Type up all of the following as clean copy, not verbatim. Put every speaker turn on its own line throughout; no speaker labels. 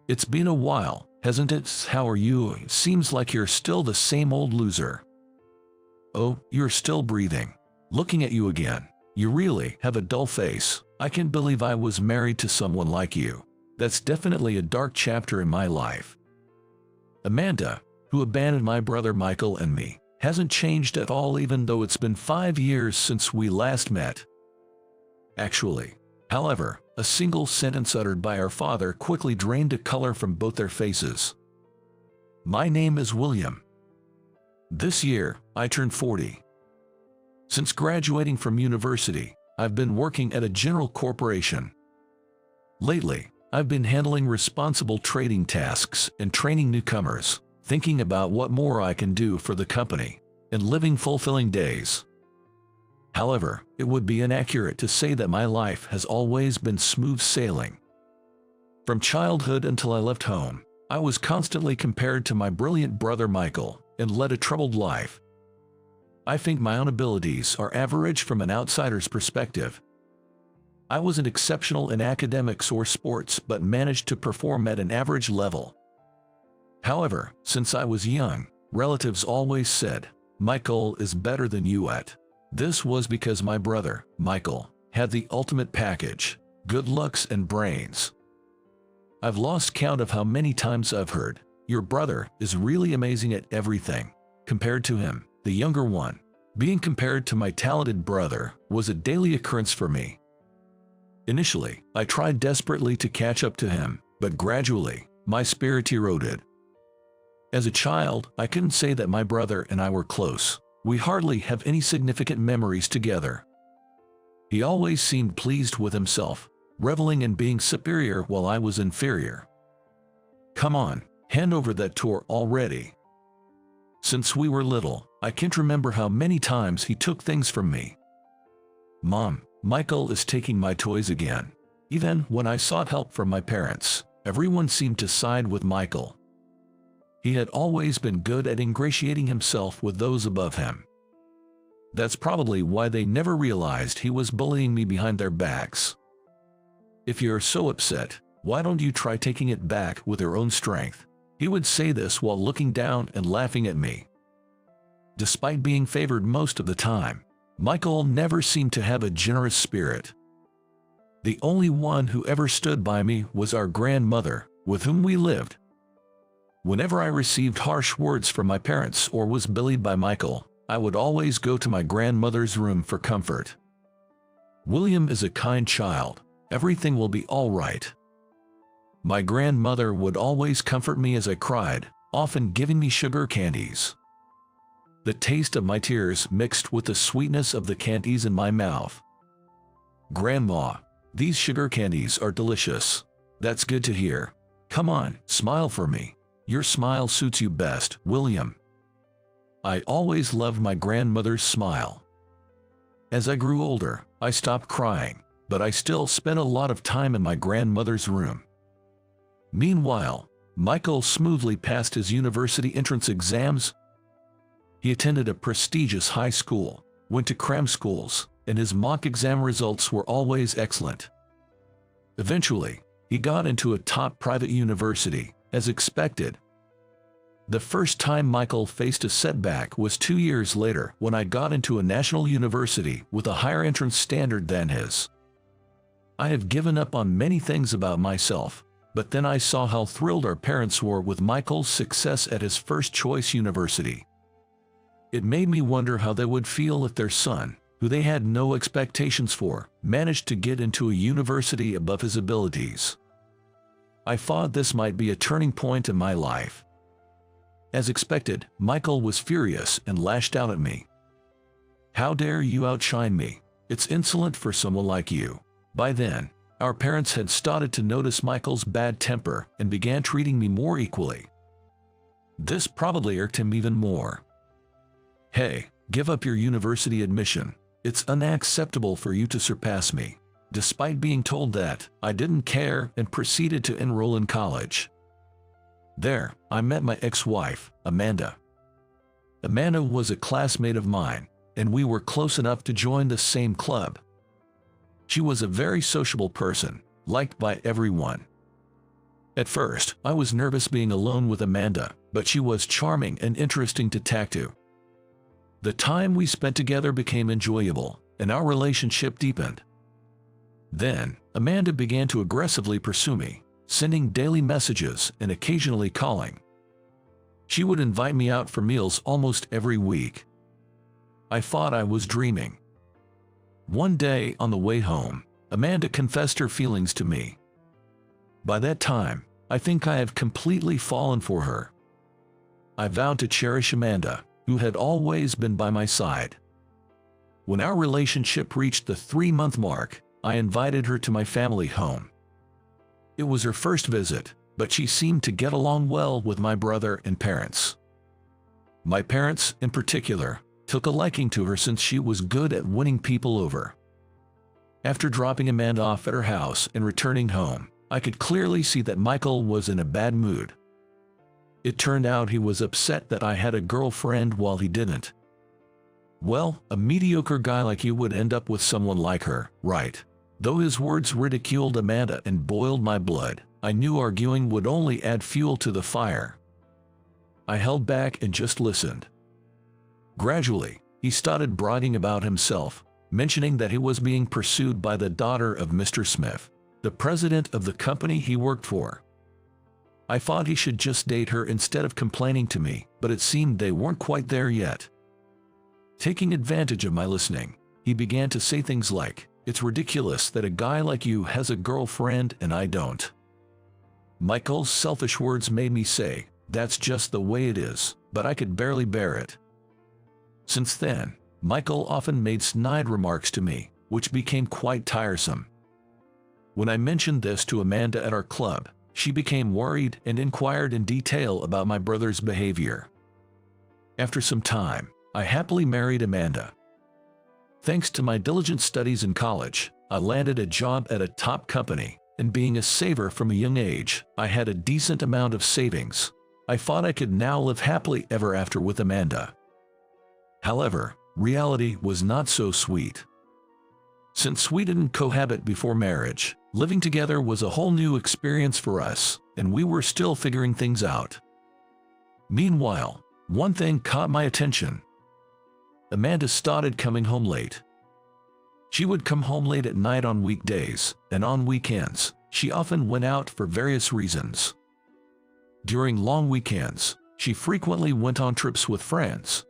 It's been a while, hasn't it? How are you? Seems like you're still the same old loser. Oh, you're still breathing. Looking at you again. You really have a dull face. I can't believe I was married to someone like you. That's definitely a dark chapter in my life. Amanda, who abandoned my brother Michael and me, hasn't changed at all even though it's been 5 years since we last met. Actually, however, a single sentence uttered by our father quickly drained the color from both their faces. My name is William. This year, I turned 40. Since graduating from university, I've been working at a general corporation. Lately, I've been handling responsible trading tasks and training newcomers, thinking about what more I can do for the company, and living fulfilling days. However, it would be inaccurate to say that my life has always been smooth sailing. From childhood until I left home, I was constantly compared to my brilliant brother Michael and led a troubled life. I think my own abilities are average from an outsider's perspective. I wasn't exceptional in academics or sports but managed to perform at an average level. However, since I was young, relatives always said, "Michael is better than you at." This was because my brother, Michael, had the ultimate package, good looks and brains. I've lost count of how many times I've heard, "Your brother is really amazing at everything," compared to him, the younger one. Being compared to my talented brother was a daily occurrence for me. Initially, I tried desperately to catch up to him, but gradually, my spirit eroded. As a child, I couldn't say that my brother and I were close. We hardly have any significant memories together. He always seemed pleased with himself, reveling in being superior while I was inferior. Come on, hand over that tour already. Since we were little, I can't remember how many times he took things from me. Mom, Michael is taking my toys again. Even when I sought help from my parents, everyone seemed to side with Michael. He had always been good at ingratiating himself with those above him. That's probably why they never realized he was bullying me behind their backs. If you're so upset, why don't you try taking it back with your own strength? He would say this while looking down and laughing at me. Despite being favored most of the time, Michael never seemed to have a generous spirit. The only one who ever stood by me was our grandmother, with whom we lived. Whenever I received harsh words from my parents or was bullied by Michael, I would always go to my grandmother's room for comfort. William is a kind child. Everything will be all right. My grandmother would always comfort me as I cried, often giving me sugar candies. The taste of my tears mixed with the sweetness of the candies in my mouth. "Grandma, these sugar candies are delicious." "That's good to hear. Come on, smile for me. Your smile suits you best, William." I always loved my grandmother's smile. As I grew older, I stopped crying, but I still spent a lot of time in my grandmother's room. Meanwhile, Michael smoothly passed his university entrance exams. He attended a prestigious high school, went to cram schools, and his mock exam results were always excellent. Eventually, he got into a top private university, as expected. The first time Michael faced a setback was 2 years later when I got into a national university with a higher entrance standard than his. I have given up on many things about myself, but then I saw how thrilled our parents were with Michael's success at his first choice university. It made me wonder how they would feel if their son, who they had no expectations for, managed to get into a university above his abilities. I thought this might be a turning point in my life. As expected, Michael was furious and lashed out at me. "How dare you outshine me? It's insolent for someone like you." By then, our parents had started to notice Michael's bad temper and began treating me more equally. This probably irked him even more. "Hey, give up your university admission. It's unacceptable for you to surpass me." Despite being told that, I didn't care and proceeded to enroll in college. There, I met my ex-wife, Amanda. Amanda was a classmate of mine, and we were close enough to join the same club. She was a very sociable person, liked by everyone. At first, I was nervous being alone with Amanda, but she was charming and interesting to talk to. The time we spent together became enjoyable, and our relationship deepened. Then, Amanda began to aggressively pursue me, sending daily messages and occasionally calling. She would invite me out for meals almost every week. I thought I was dreaming. One day, on the way home, Amanda confessed her feelings to me. By that time, I think I have completely fallen for her. I vowed to cherish Amanda, who had always been by my side. When our relationship reached the 3-month mark, I invited her to my family home. It was her first visit, but she seemed to get along well with my brother and parents. My parents, in particular, took a liking to her since she was good at winning people over. After dropping Amanda off at her house and returning home, I could clearly see that Michael was in a bad mood. It turned out he was upset that I had a girlfriend while he didn't. Well, a mediocre guy like you would end up with someone like her, right? Though his words ridiculed Amanda and boiled my blood, I knew arguing would only add fuel to the fire. I held back and just listened. Gradually, he started bragging about himself, mentioning that he was being pursued by the daughter of Mr. Smith, the president of the company he worked for. I thought he should just date her instead of complaining to me, but it seemed they weren't quite there yet. Taking advantage of my listening, he began to say things like, "It's ridiculous that a guy like you has a girlfriend and I don't." Michael's selfish words made me say, "That's just the way it is," but I could barely bear it. Since then, Michael often made snide remarks to me, which became quite tiresome. When I mentioned this to Amanda at our club, she became worried and inquired in detail about my brother's behavior. After some time, I happily married Amanda. Thanks to my diligent studies in college, I landed a job at a top company, and being a saver from a young age, I had a decent amount of savings. I thought I could now live happily ever after with Amanda. However, reality was not so sweet. Since we didn't cohabit before marriage, living together was a whole new experience for us, and we were still figuring things out. Meanwhile, one thing caught my attention. Amanda started coming home late. She would come home late at night on weekdays, and on weekends, she often went out for various reasons. During long weekends, she frequently went on trips with friends.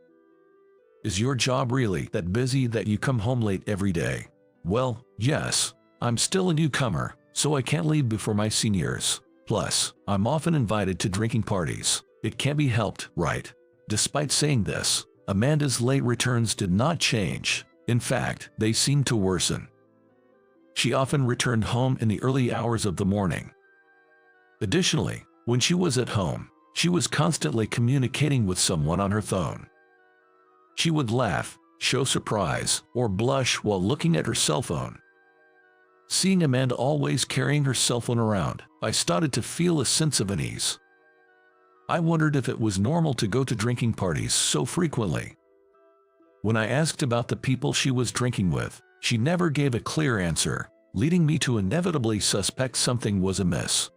"Is your job really that busy that you come home late every day?" "Well, yes. I'm still a newcomer, so I can't leave before my seniors. Plus, I'm often invited to drinking parties. It can't be helped, right?" Despite saying this, Amanda's late returns did not change. In fact, they seemed to worsen. She often returned home in the early hours of the morning. Additionally, when she was at home, she was constantly communicating with someone on her phone. She would laugh, show surprise, or blush while looking at her cell phone. Seeing Amanda always carrying her cell phone around, I started to feel a sense of unease. I wondered if it was normal to go to drinking parties so frequently. When I asked about the people she was drinking with, she never gave a clear answer, leading me to inevitably suspect something was amiss.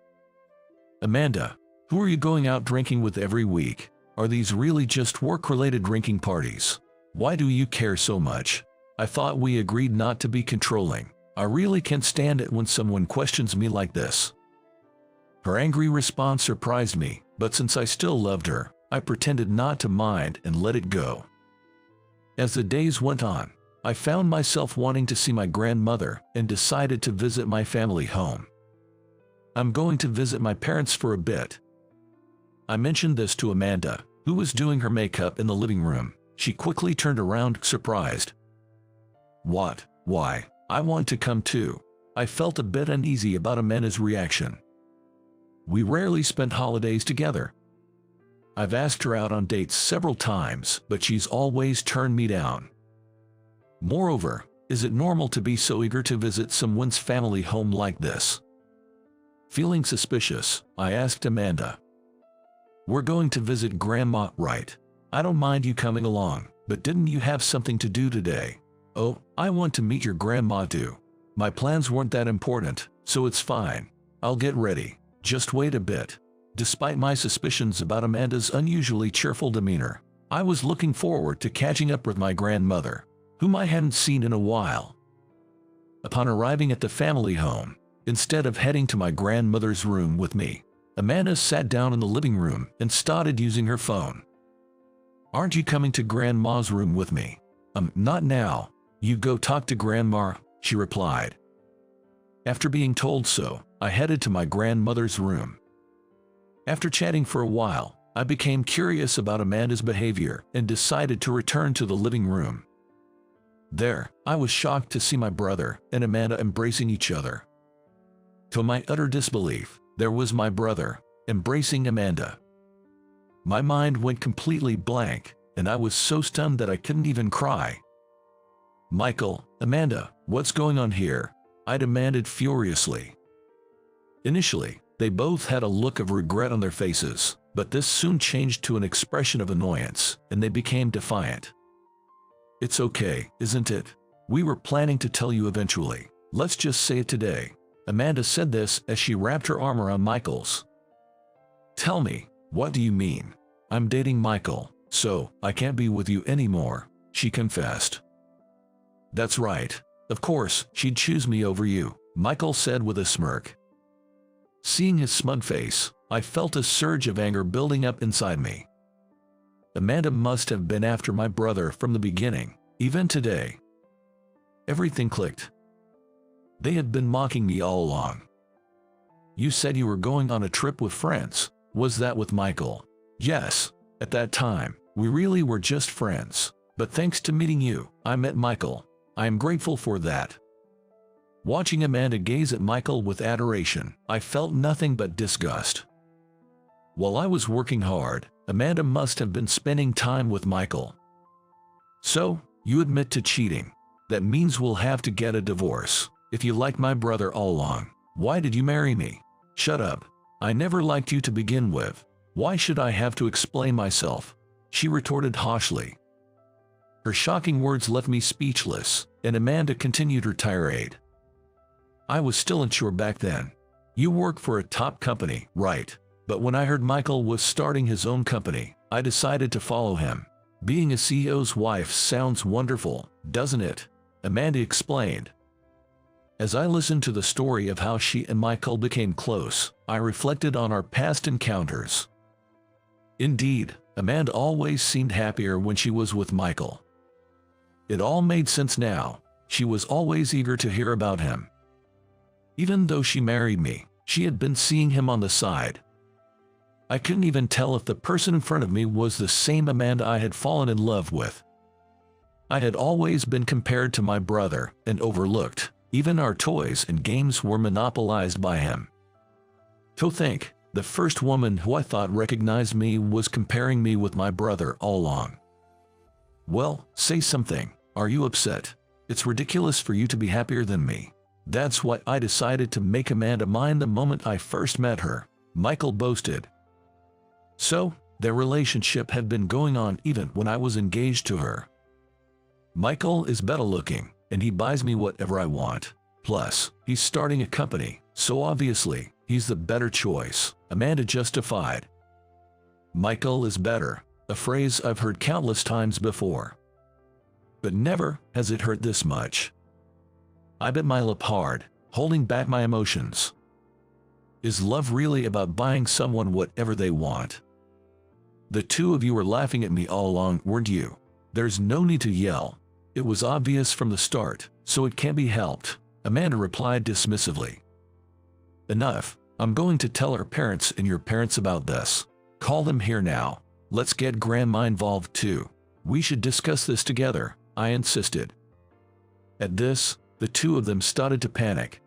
"Amanda, who are you going out drinking with every week? Are these really just work-related drinking parties? Why do you care so much? I thought we agreed not to be controlling. I really can't stand it when someone questions me like this." Her angry response surprised me, but since I still loved her, I pretended not to mind and let it go. As the days went on, I found myself wanting to see my grandmother and decided to visit my family home. "I'm going to visit my parents for a bit." I mentioned this to Amanda, who was doing her makeup in the living room. She quickly turned around, surprised. "What? Why? I want to come too." I felt a bit uneasy about Amanda's reaction. We rarely spent holidays together. I've asked her out on dates several times, but she's always turned me down. Moreover, is it normal to be so eager to visit someone's family home like this? Feeling suspicious, I asked Amanda. "We're going to visit Grandma, right? I don't mind you coming along, but didn't you have something to do today?" "Oh, I want to meet your grandma too. My plans weren't that important, so it's fine. I'll get ready. just wait a bit. Despite my suspicions about Amanda's unusually cheerful demeanor, I was looking forward to catching up with my grandmother, whom I hadn't seen in a while. Upon arriving at the family home, instead of heading to my grandmother's room with me, Amanda sat down in the living room and started using her phone. "Aren't you coming to Grandma's room with me?" Not now. You go talk to Grandma," she replied. After being told so, I headed to my grandmother's room. After chatting for a while, I became curious about Amanda's behavior and decided to return to the living room. There, I was shocked to see my brother and Amanda embracing each other. To my utter disbelief, there was my brother embracing Amanda. My mind went completely blank, and I was so stunned that I couldn't even cry. "Michael, Amanda, what's going on here?" I demanded furiously. Initially, they both had a look of regret on their faces, but this soon changed to an expression of annoyance, and they became defiant. "It's okay, isn't it? We were planning to tell you eventually. Let's just say it today." Amanda said this as she wrapped her arm around Michael's. "Tell me, what do you mean?" "I'm dating Michael, so I can't be with you anymore," she confessed. "That's right. Of course, she'd choose me over you," Michael said with a smirk. Seeing his smug face, I felt a surge of anger building up inside me. Amanda must have been after my brother from the beginning, even today. Everything clicked. They had been mocking me all along. "You said you were going on a trip with friends. Was that with Michael?" "Yes. At that time, we really were just friends. But thanks to meeting you, I met Michael. I am grateful for that." Watching Amanda gaze at Michael with adoration, I felt nothing but disgust. While I was working hard, Amanda must have been spending time with Michael. "So, you admit to cheating. That means we'll have to get a divorce. If you liked my brother all along, why did you marry me?" "Shut up. I never liked you to begin with. Why should I have to explain myself?" she retorted harshly. Her shocking words left me speechless, and Amanda continued her tirade. "I was still unsure back then. You work for a top company, right? But when I heard Michael was starting his own company, I decided to follow him. Being a CEO's wife sounds wonderful, doesn't it?" Amanda explained. As I listened to the story of how she and Michael became close, I reflected on our past encounters. Indeed, Amanda always seemed happier when she was with Michael. It all made sense now. She was always eager to hear about him. Even though she married me, she had been seeing him on the side. I couldn't even tell if the person in front of me was the same Amanda I had fallen in love with. I had always been compared to my brother and overlooked. Even our toys and games were monopolized by him. To think, the first woman who I thought recognized me was comparing me with my brother all along. Well, say something. Are you upset? It's ridiculous for you to be happier than me. That's why I decided to make Amanda mine the moment I first met her, Michael boasted. So, their relationship had been going on even when I was engaged to her. Michael is better looking, and he buys me whatever I want. Plus, he's starting a company, so obviously, he's the better choice, Amanda justified. Michael is better, a phrase I've heard countless times before. But never has it hurt this much. I bit my lip hard, holding back my emotions. Is love really about buying someone whatever they want? The two of you were laughing at me all along, weren't you? There's no need to yell. It was obvious from the start, so it can't be helped, Amanda replied dismissively. Enough. I'm going to tell our parents and your parents about this. Call them here now. Let's get Grandma involved too. We should discuss this together, I insisted. At this, the two of them started to panic.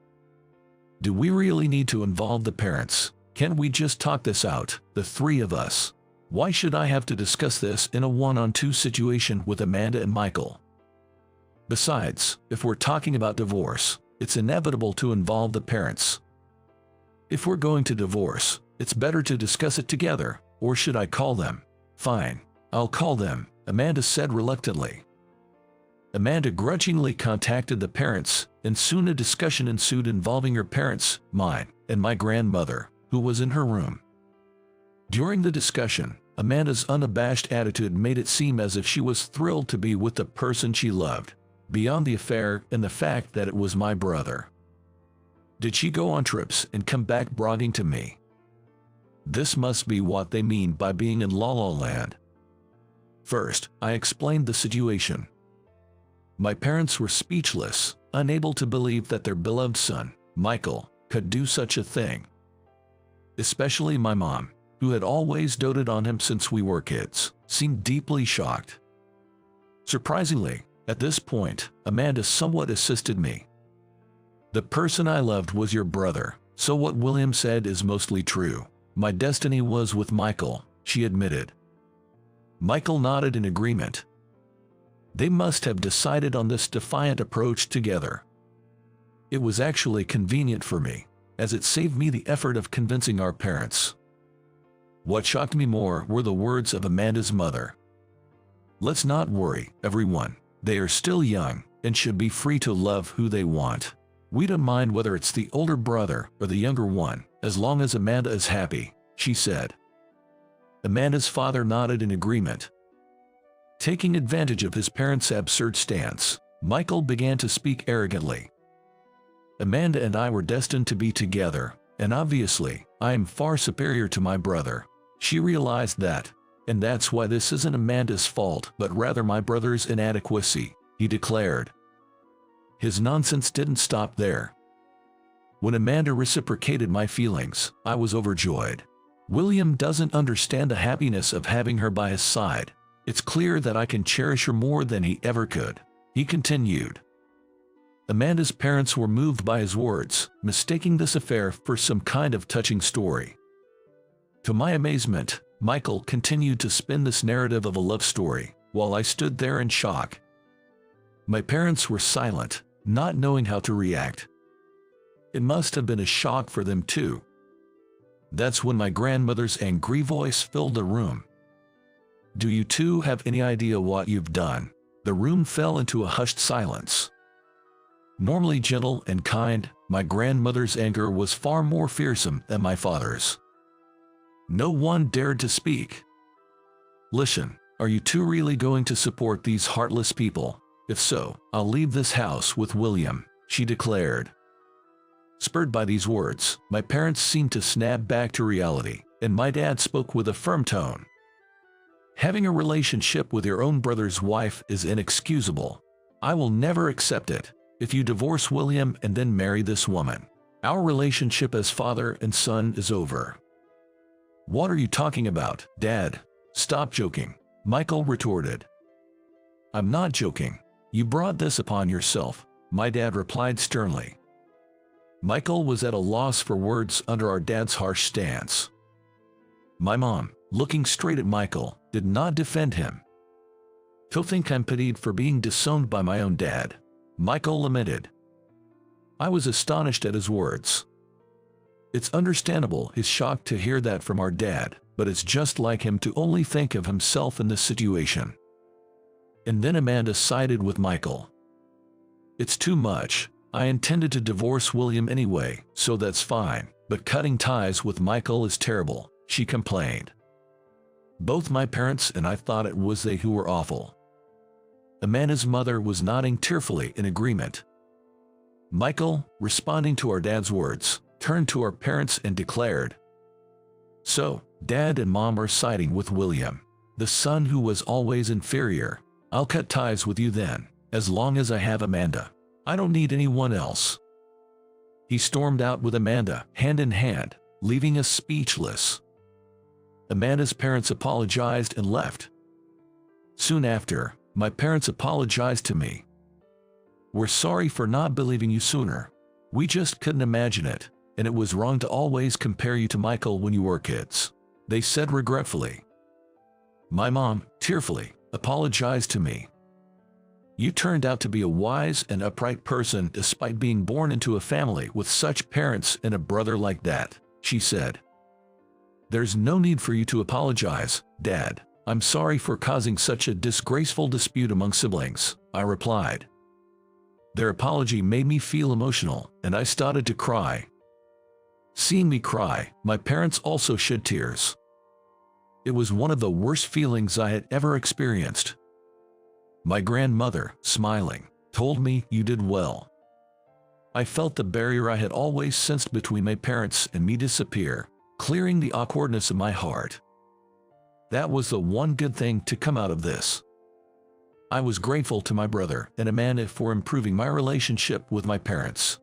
Do we really need to involve the parents? Can't we just talk this out, the three of us? Why should I have to discuss this in a one-on-two situation with Amanda and Michael? Besides, if we're talking about divorce, it's inevitable to involve the parents. If we're going to divorce, it's better to discuss it together, or should I call them? Fine, I'll call them, Amanda said reluctantly. Amanda grudgingly contacted the parents, and soon a discussion ensued involving her parents, mine, and my grandmother, who was in her room. During the discussion, Amanda's unabashed attitude made it seem as if she was thrilled to be with the person she loved, beyond the affair and the fact that it was my brother. Did she go on trips and come back bragging to me? This must be what they mean by being in La La Land. First, I explained the situation. My parents were speechless, unable to believe that their beloved son, Michael, could do such a thing. Especially my mom, who had always doted on him since we were kids, seemed deeply shocked. Surprisingly, at this point, Amanda somewhat assisted me. The person I loved was your brother, so what William said is mostly true. My destiny was with Michael, she admitted. Michael nodded in agreement. They must have decided on this defiant approach together. It was actually convenient for me, as it saved me the effort of convincing our parents. What shocked me more were the words of Amanda's mother. Let's not worry, everyone. They are still young and should be free to love who they want. We don't mind whether it's the older brother or the younger one, as long as Amanda is happy, she said. Amanda's father nodded in agreement. Taking advantage of his parents' absurd stance, Michael began to speak arrogantly. Amanda and I were destined to be together, and obviously, I am far superior to my brother. She realized that, and that's why this isn't Amanda's fault but rather my brother's inadequacy, he declared. His nonsense didn't stop there. When Amanda reciprocated my feelings, I was overjoyed. William doesn't understand the happiness of having her by his side. It's clear that I can cherish her more than he ever could, he continued. Amanda's parents were moved by his words, mistaking this affair for some kind of touching story. To my amazement, Michael continued to spin this narrative of a love story, while I stood there in shock. My parents were silent, not knowing how to react. It must have been a shock for them too. That's when my grandmother's angry voice filled the room. Do you two have any idea what you've done? The room fell into a hushed silence. Normally gentle and kind, my grandmother's anger was far more fearsome than my father's. No one dared to speak. Listen, are you two really going to support these heartless people? If so, I'll leave this house with William, she declared. Spurred by these words, my parents seemed to snap back to reality, and my dad spoke with a firm tone. Having a relationship with your own brother's wife is inexcusable. I will never accept it. If you divorce William and then marry this woman, our relationship as father and son is over. What are you talking about, Dad? Stop joking, Michael retorted. I'm not joking. You brought this upon yourself, my dad replied sternly. Michael was at a loss for words under our dad's harsh stance. My mom, looking straight at Michael, did not defend him. To think I'm pitied for being disowned by my own dad, Michael lamented. I was astonished at his words. It's understandable he's shocked to hear that from our dad, but it's just like him to only think of himself in this situation. And then Amanda sided with Michael. It's too much. I intended to divorce William anyway, so that's fine, but cutting ties with Michael is terrible, she complained. Both my parents and I thought it was they who were awful. Amanda's mother was nodding tearfully in agreement. Michael, responding to our dad's words, turned to our parents and declared, So, Dad and Mom are siding with William, the son who was always inferior. I'll cut ties with you then, as long as I have Amanda. I don't need anyone else. He stormed out with Amanda, hand in hand, leaving us speechless. Amanda's parents apologized and left. Soon after, my parents apologized to me. We're sorry for not believing you sooner. We just couldn't imagine it, and it was wrong to always compare you to Michael when you were kids, they said regretfully. My mom, tearfully, apologized to me. You turned out to be a wise and upright person despite being born into a family with such parents and a brother like that, she said. There's no need for you to apologize, Dad. I'm sorry for causing such a disgraceful dispute among siblings, I replied. Their apology made me feel emotional, and I started to cry. Seeing me cry, my parents also shed tears. It was one of the worst feelings I had ever experienced. My grandmother, smiling, told me, "You did well." I felt the barrier I had always sensed between my parents and me disappear, clearing the awkwardness of my heart. That was the one good thing to come out of this. I was grateful to my brother and Amanda for improving my relationship with my parents.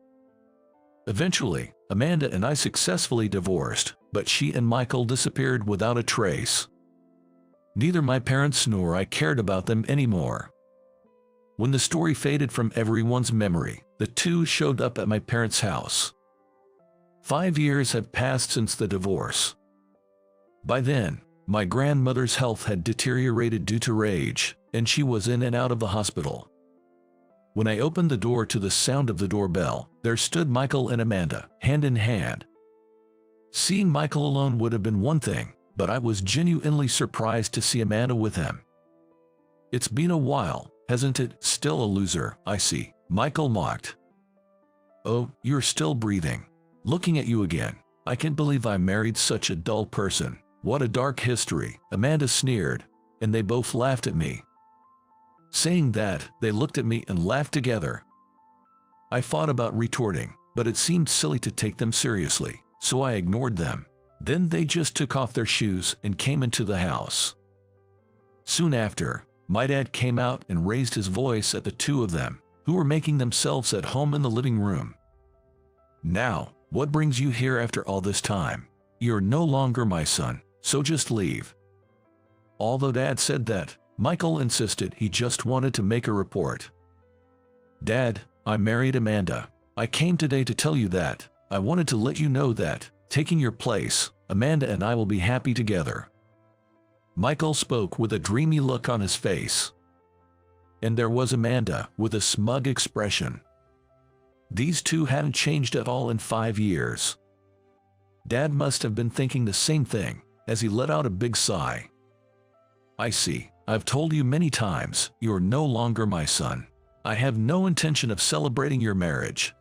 Eventually, Amanda and I successfully divorced, but she and Michael disappeared without a trace. Neither my parents nor I cared about them anymore. When the story faded from everyone's memory, the two showed up at my parents' house. 5 years had passed since the divorce. By then, my grandmother's health had deteriorated due to rage, and she was in and out of the hospital. When I opened the door to the sound of the doorbell, there stood Michael and Amanda, hand in hand. Seeing Michael alone would have been one thing, but I was genuinely surprised to see Amanda with him. "It's been a while, hasn't it? Still a loser, I see," Michael mocked. "Oh, you're still breathing. Looking at you again. I can't believe I married such a dull person. What a dark history," Amanda sneered, and they both laughed at me. Saying that, they looked at me and laughed together. I thought about retorting, but it seemed silly to take them seriously, so I ignored them. Then they just took off their shoes and came into the house. Soon after, my dad came out and raised his voice at the two of them, who were making themselves at home in the living room. "Now, what brings you here after all this time? You're no longer my son, so just leave." Although Dad said that, Michael insisted he just wanted to make a report. "Dad, I married Amanda. I came today to tell you that. I wanted to let you know that, taking your place, Amanda and I will be happy together." Michael spoke with a dreamy look on his face. And there was Amanda, with a smug expression. These two hadn't changed at all in 5 years. Dad must have been thinking the same thing, as he let out a big sigh. "I see. I've told you many times, you're no longer my son. I have no intention of celebrating your marriage."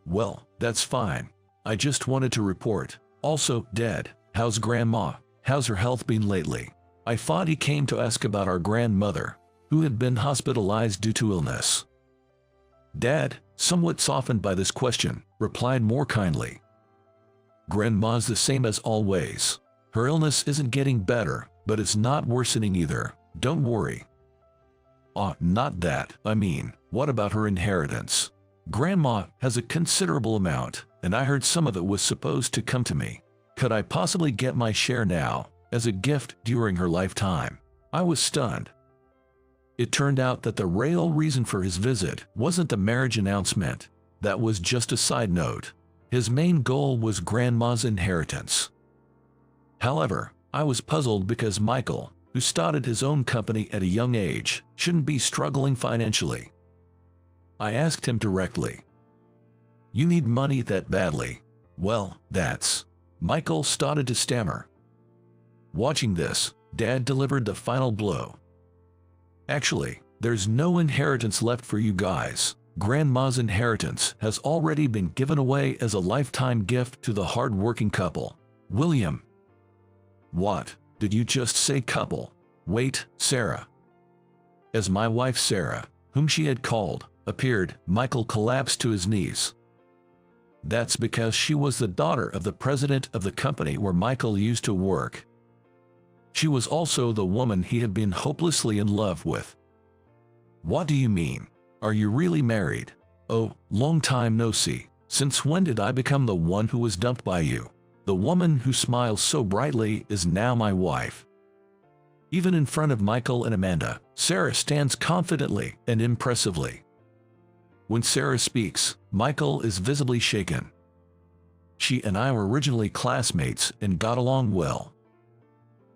"Well, that's fine. I just wanted to report. Also, Dad, how's Grandma? How's her health been lately?" I thought he came to ask about our grandmother, who had been hospitalized due to illness. Dad, somewhat softened by this question, replied more kindly. "Grandma's the same as always. Her illness isn't getting better, but it's not worsening either. Don't worry." Not that. I mean, what about her inheritance? Grandma has a considerable amount, and I heard some of it was supposed to come to me. Could I possibly get my share now, as a gift during her lifetime? I was stunned. It turned out that the real reason for his visit wasn't the marriage announcement. That was just a side note. His main goal was Grandma's inheritance. However, I was puzzled because Michael, who started his own company at a young age, shouldn't be struggling financially. I asked him directly, "You need money that badly?" "Well, that's..." Michael started to stammer. Watching this, Dad delivered the final blow. "Actually, there's no inheritance left for you guys. Grandma's inheritance has already been given away as a lifetime gift to the hard-working couple, William." "What? Did you just say couple?" "Wait, Sarah." As my wife Sarah, whom she had called, appeared, Michael collapsed to his knees. "That's because she was the daughter of the president of the company where Michael used to work. She was also the woman he had been hopelessly in love with." "What do you mean? Are you really married?" "Oh, long time no see. Since when did I become the one who was dumped by you? The woman who smiles so brightly is now my wife." Even in front of Michael and Amanda, Sarah stands confidently and impressively. When Sarah speaks, Michael is visibly shaken. She and I were originally classmates and got along well.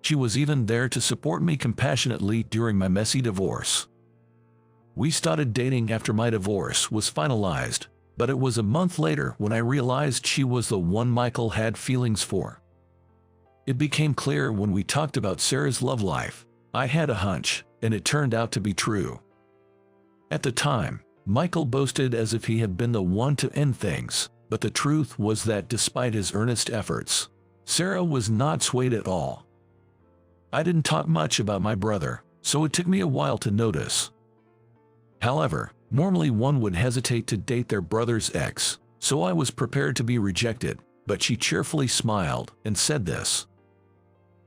She was even there to support me compassionately during my messy divorce. We started dating after my divorce was finalized, but it was a month later when I realized she was the one Michael had feelings for. It became clear when we talked about Sarah's love life. I had a hunch, and it turned out to be true. At the time, Michael boasted as if he had been the one to end things, But the truth was that despite his earnest efforts, Sarah was not swayed at all. I didn't talk much about my brother, so it took me a while to notice. However, normally one would hesitate to date their brother's ex, so I was prepared to be rejected, but she cheerfully smiled and said this: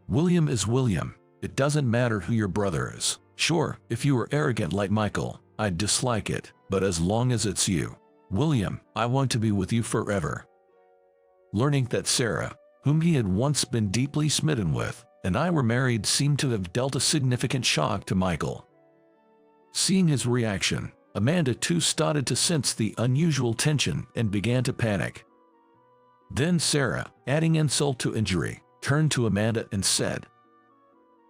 "William is William. It doesn't matter who your brother is. Sure, if you were arrogant like Michael, I'd dislike it, but as long as it's you, William, I want to be with you forever." Learning that Sarah, whom he had once been deeply smitten with, and I were married seemed to have dealt a significant shock to Michael. Seeing his reaction, Amanda too started to sense the unusual tension and began to panic. Then Sarah, adding insult to injury, turned to Amanda and said,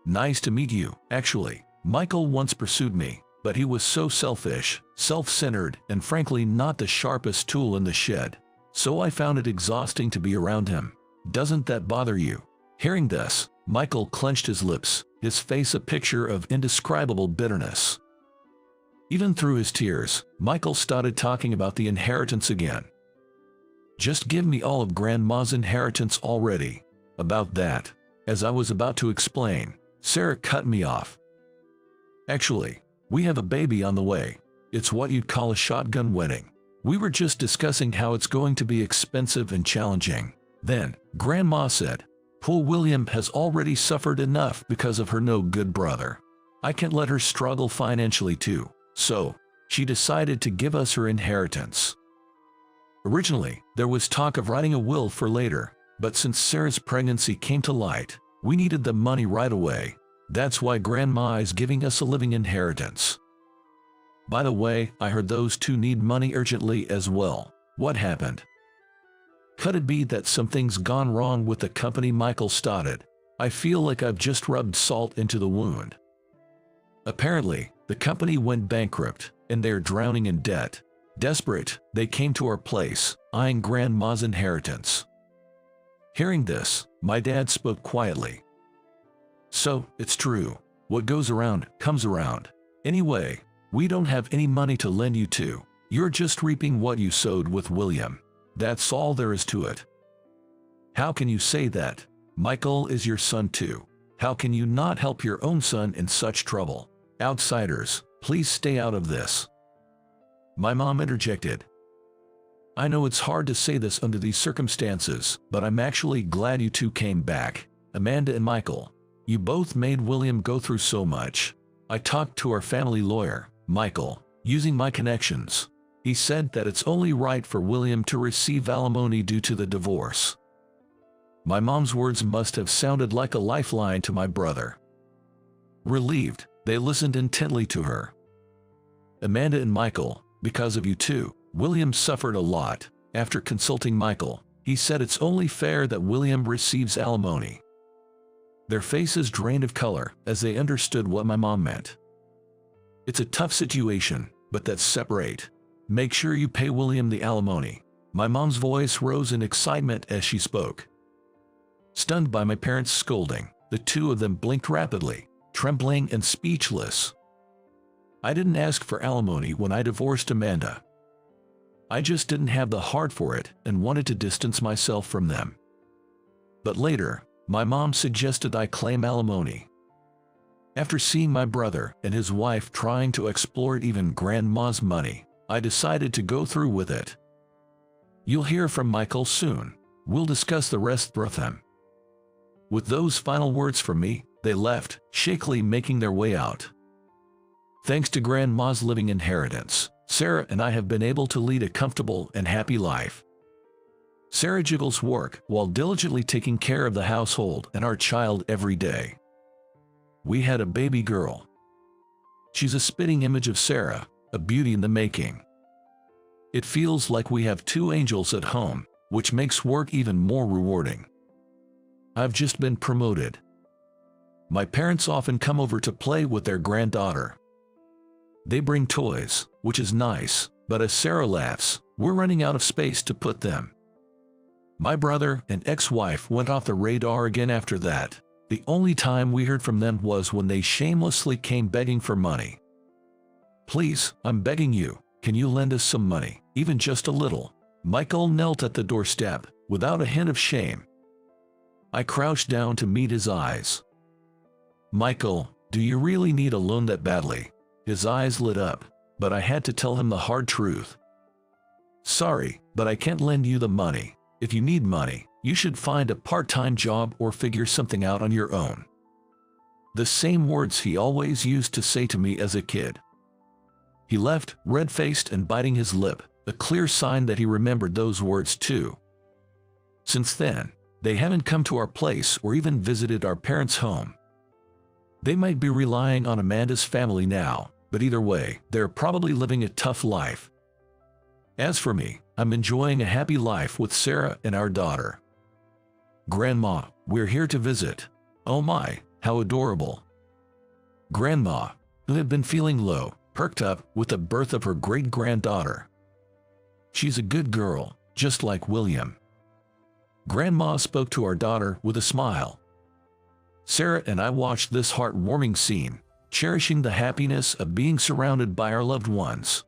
"Nice to meet you. Actually, Michael once pursued me, but he was so selfish, self-centered, and frankly not the sharpest tool in the shed. So I found it exhausting to be around him. Doesn't that bother you?" Hearing this, Michael clenched his lips, his face a picture of indescribable bitterness. Even through his tears, Michael started talking about the inheritance again. "Just give me all of Grandma's inheritance already." About that, as I was about to explain, Sarah cut me off. "Actually, we have a baby on the way. It's what you'd call a shotgun wedding. We were just discussing how it's going to be expensive and challenging." Then, Grandma said, "Poor William has already suffered enough because of her no-good brother. I can't let her struggle financially too, so she decided to give us her inheritance." Originally, there was talk of writing a will for later, but since Sarah's pregnancy came to light, we needed the money right away. That's why Grandma is giving us a living inheritance. By the way, I heard those two need money urgently as well. What happened? Could it be that something's gone wrong with the company Michael started? I feel like I've just rubbed salt into the wound. Apparently, the company went bankrupt, and they're drowning in debt. Desperate, they came to our place, eyeing Grandma's inheritance. Hearing this, my dad spoke quietly. "So, it's true. What goes around, comes around. Anyway, we don't have any money to lend you to. You're just reaping what you sowed with William. That's all there is to it." "How can you say that? Michael is your son too. How can you not help your own son in such trouble? Outsiders, please stay out of this." My mom interjected. "I know it's hard to say this under these circumstances, but I'm actually glad you two came back, Amanda and Michael. You both made William go through so much. I talked to our family lawyer, Michael, using my connections. He said that it's only right for William to receive alimony due to the divorce." My mom's words must have sounded like a lifeline to my brother. Relieved, they listened intently to her. "Amanda and Michael, because of you two, William suffered a lot. After consulting Michael, he said it's only fair that William receives alimony." Their faces drained of color as they understood what my mom meant. "It's a tough situation, but that's separate. Make sure you pay William the alimony." My mom's voice rose in excitement as she spoke. Stunned by my parents' scolding, the two of them blinked rapidly, trembling and speechless. I didn't ask for alimony when I divorced Amanda. I just didn't have the heart for it and wanted to distance myself from them. But later, my mom suggested I claim alimony. After seeing my brother and his wife trying to exploit even Grandma's money, I decided to go through with it. You'll hear from Michael soon. We'll discuss the rest with him. With those final words from me, they left, shakily making their way out. Thanks to Grandma's living inheritance, Sarah and I have been able to lead a comfortable and happy life. Sarah juggles work while diligently taking care of the household and our child every day. We had a baby girl. She's a spitting image of Sarah, a beauty in the making. It feels like we have two angels at home, which makes work even more rewarding. I've just been promoted. My parents often come over to play with their granddaughter. They bring toys, which is nice, but as Sarah laughs, we're running out of space to put them. My brother and ex-wife went off the radar again after that. The only time we heard from them was when they shamelessly came begging for money. Please, I'm begging you, can you lend us some money, even just a little? Michael knelt at the doorstep, without a hint of shame. I crouched down to meet his eyes. Michael, do you really need a loan that badly? His eyes lit up, but I had to tell him the hard truth. Sorry, but I can't lend you the money. If you need money, you should find a part-time job or figure something out on your own. The same words he always used to say to me as a kid. He left, red-faced and biting his lip, a clear sign that he remembered those words too. Since then, they haven't come to our place or even visited our parents' home. They might be relying on Amanda's family now, but either way, they're probably living a tough life. As for me, I'm enjoying a happy life with Sarah and our daughter. Grandma, we're here to visit. Oh my, how adorable. Grandma, who had been feeling low, perked up with the birth of her great-granddaughter. She's a good girl, just like William. Grandma spoke to our daughter with a smile. Sarah and I watched this heartwarming scene, cherishing the happiness of being surrounded by our loved ones.